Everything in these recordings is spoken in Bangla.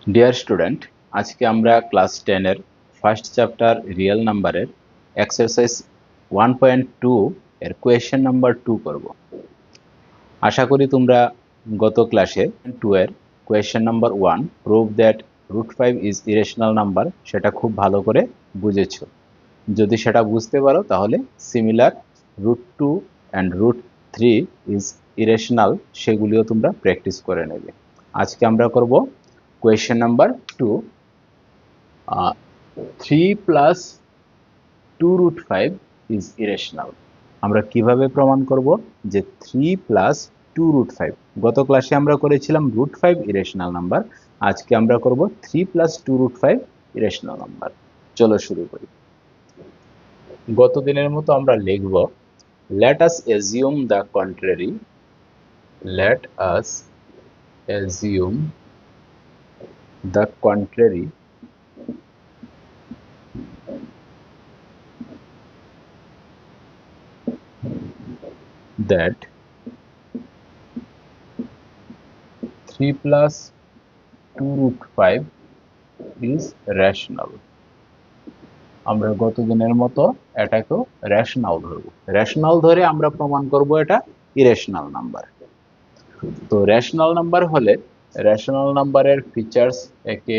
ডিয়ার স্টুডেন্ট, আজকে আমরা ক্লাস 10 এর ফার্স্ট চ্যাপ্টার রিয়েল নাম্বারের এক্সারসাইজ 1.2 এর কোয়েশ্চেন নাম্বার 2 করব। আশা করি তোমরা গত ক্লাসে 2 এর question number 1 prove that √5 is irrational number সেটা খুব ভালো করে বুঝেছো। যদি সেটা বুঝতে পারো তাহলে সিমিলার √2 অ্যান্ড √3 ইজ ইরেশনাল সেগুলিও তোমরা প্র্যাকটিস করে নেবে। আজকে আমরা করব question number 2, 3 plus 2√5 is irrational. আমরা কিভাবে প্রমাণ করব যে 3 প্লাস 2√5? গত ক্লাসে আমরা করেছিলাম √5 ইরেশনাল নাম্বার, আজকে আমরা করব 3 প্লাস 2√5 ইরেশনাল নাম্বার। চলো শুরু করি। গত দিনের মতো আমরা লিখব let us assume the contrary, let us assume the contrary that 3 plus 2√5 is rational. আমরা গত দিনের মতো এটাকেও রেশনাল ধরব। রেশনাল ধরে আমরা প্রমাণ করব এটা ইরেশনাল নাম্বার। তো রেশনাল নাম্বার হলে রেশনাল নাম্বারের ফিচার্স একে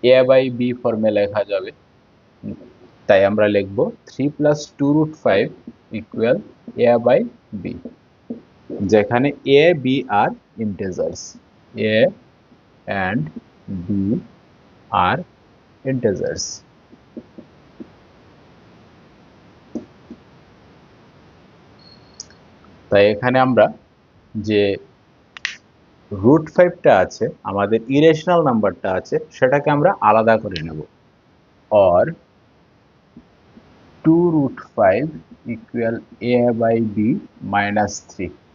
a বাই b ফর্মে লেখা যাবে। তাই আমরা লিখব 3 plus 2√5 equal a by b, যেখানে a b are integers, a and b are integers. তাই এখানে আমরা যে √5টা আছে, আমাদের ইরেশনাল নাম্বারটা আছে, সেটাকে আমরা আলাদা করে নেব। Or 2√5 equal a by b minus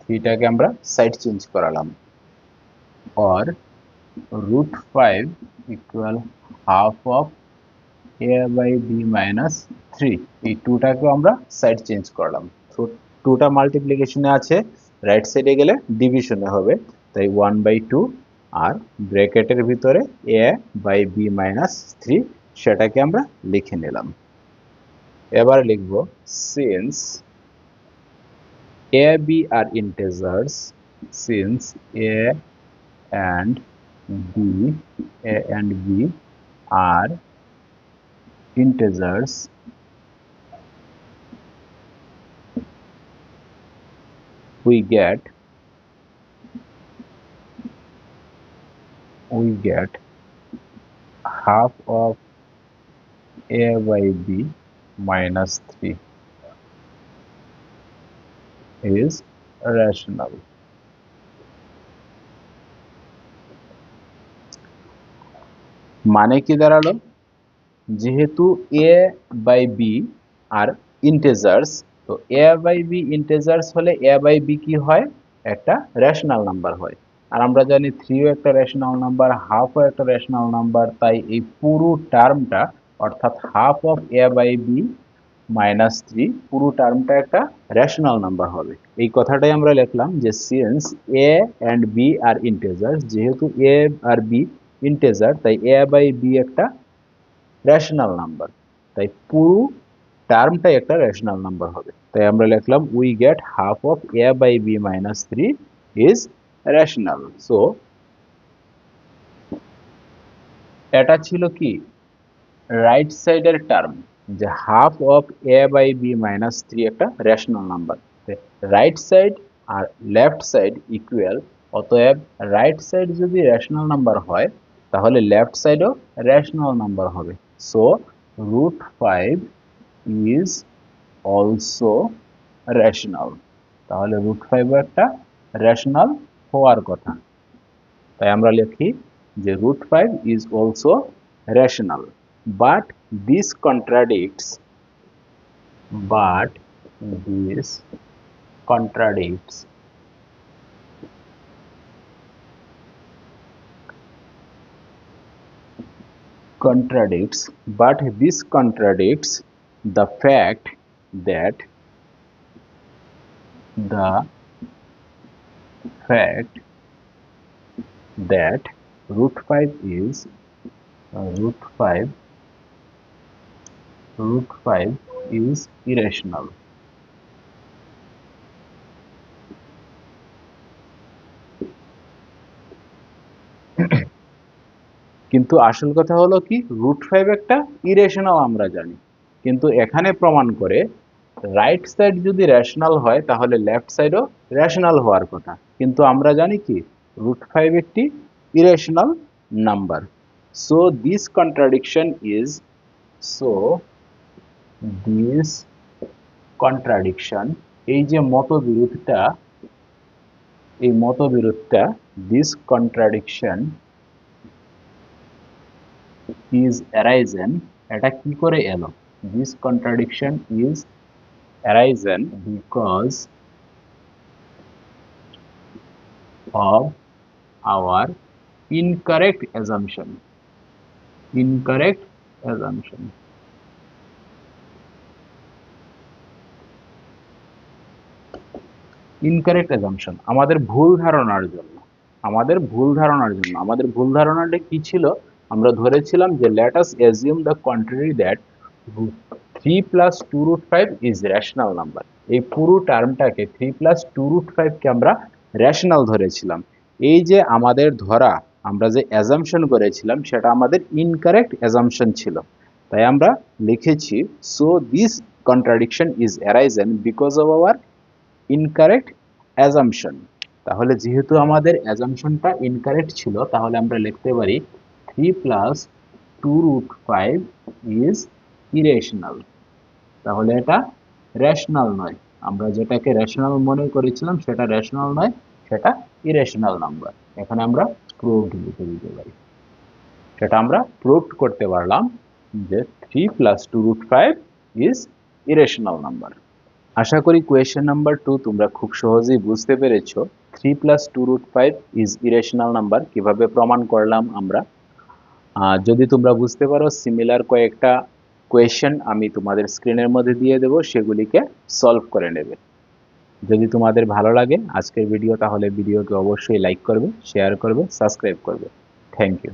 3টাকে আমরা সাইড চেঞ্জ করালাম। Or √5 equal half of a by b minus 3, এই 2টাকেও আমরা সাইড চেঞ্জ করলাম। 2টা মাল্টিপ্লিকেশনে আছে, রাইট সাইডে গেলে ডিভিশনে হবে, তাই 1/2 আর ব্র্যাকেটের ভিতরে a বাই b মাইনাস 3 সেটাকে আমরা লিখে নিলাম। এবার লিখব since a b are integers, since a and b are integers, we get half of a by b minus 3 is rational. মানে কি দাঁড়ালো? যেহেতু a by b are integers, তো a বাই b ইন্টিজার্স হলে a বাই b কি হয়? একটা রেশনাল নাম্বার হয়। আর আমরা জানি 3ও একটা রেশনাল নাম্বার, হাফও একটা রেশনাল নাম্বার, তাই এই পুরো টার্মটা অর্থাৎ half of a by b minus 3 পুরো টার্মটা একটা রেশনাল নাম্বার হবে। এই কথাটাই আমরা লিখলাম যে since a and b are integers, যেহেতু a আর b ইন্টিজার, তাই a বাই b একটা রেশনাল নাম্বার, তাই পুরো টার্মটাই একটা রেশনাল নাম্বার হবে। তাই আমরা লিখলাম we get half of a by b minus 3 is rational. So এটা ছিল কি রাইট সাইডের টার্ম, যে half of a by b minus 3 একটা রেশনাল নাম্বার। রাইট সাইড আর লেফট সাইড ইকুয়াল, অতএব রাইট সাইড যদি রেশনাল নাম্বার হয় তাহলে লেফট সাইডও রেশনাল নাম্বার হবে। So √5 is also rational. তাহলে √5 একটা রেশনাল হওয়ার কথা। তাই আমরা লিখি যে √5 is also rational, but this contradicts the fact that root 5 is root 5 is irrational. কিন্তু আসল কথা হলো কি, √5 একটা ইরেশনাল আমরা জানি, কিন্তু এখানে প্রমাণ করে রাইট সাইড যদি রেশনাল হয় তাহলে লেফট সাইডও রেশনাল হওয়ার কথা, কিন্তু আমরা জানি কি √5 একটি irrational number. So this contradiction is so this contradiction, এই যে মতবিরোধটা, এই মতবিরোধটা, দিস কন্ট্রাডিকশন is arisen, এটা কি করে এলো? This contradiction is arisen because of our incorrect assumption. Incorrect assumption. Incorrect assumption আমাদের ভুল ধারণার জন্য, আমাদের ভুল ধারণার জন্য। আমাদের ভুল ধারণাটা কি ছিল? আমরা ধরেছিলাম যে let us assume the contrary, that 3 plus 2√5 is rational number. এই পুরো টার্মটাকে 3 plus 2√5 কে আমরা রেশনাল ধরেছিলাম। এই যে আমাদের ধরা, আমরা যে অ্যাজাম্পশন করেছিলাম সেটা আমাদের ইনকারেক্ট অ্যাজাম্পশন ছিল। তাই আমরা লিখেছি so this contradiction is arisen because of our incorrect assumption. তাহলে যেহেতু আমাদের অ্যাজাম্পশনটা ইনকারেক্ট ছিল, তাহলে আমরা লিখতে পারি 3 plus 2√5 is irrational. তাহলে এটা রেশনাল নয়। আমরা যেটাকে রেশনাল মনে করেছিলাম সেটা রেশনাল নয়, সেটা ইরেশনাল নাম্বার। এখানে আমরা প্রুভড লিখে দিতে পারি। সেটা আমরা প্রুভড করতে পারলাম যে 3 plus 2√5 is irrational নাম্বার। আশা করি কোয়েশ্চেন নাম্বার 2 তোমরা খুব সহজেই বুঝতে পেরেছো 3 plus 2√5 is irrational নাম্বার কিভাবে প্রমাণ করলাম আমরা। যদি তোমরা বুঝতে পারো, সিমিলার কয়েকটা কোয়েশ্চেন আমি তোমাদের স্ক্রিনের মধ্যে দিয়ে দেব, সেগুলিকে সলভ করে নেবে। যদি তোমাদের ভালো লাগে আজকের ভিডিও, তাহলে ভিডিওকে অবশ্যই লাইক করবে, শেয়ার করবে, সাবস্ক্রাইব করবে। Thank you.